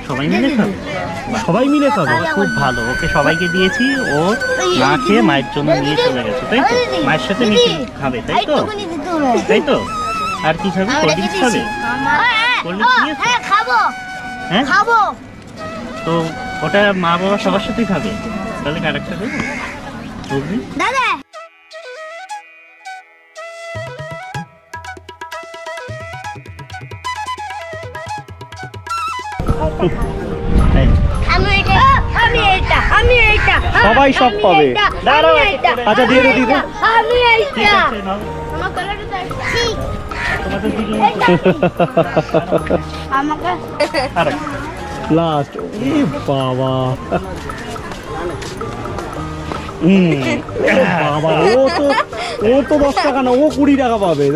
সবাই মিলে খাবে? সবাই মিলে খাবে, খুব ভালো। ওকে সবাইকে দিয়েছি, ও না খেয়ে মায়ের জন্য নিয়ে চলে গেছে, তাই তো? মায়ের সাথে মিশে খাবে, তাই তো? তাই তো? আর কি খাবে? কোল্ড ড্রিঙ্কস খাবে? কোল্ড ড্রিঙ্কস নিয়েছো? হ্যাঁ খাবো। তো ওটা মা বাবা সবার সাথেই খাবে, তাহলে আরেকটা দেবো বুঝলি? দাদা সবাই সব পাবে। আচ্ছা দিয়ে দে, দিয়ে দে। লাস্ট বাবা, বাবা ও তো 10 টাকা না, ও 20 টাকা পাবে।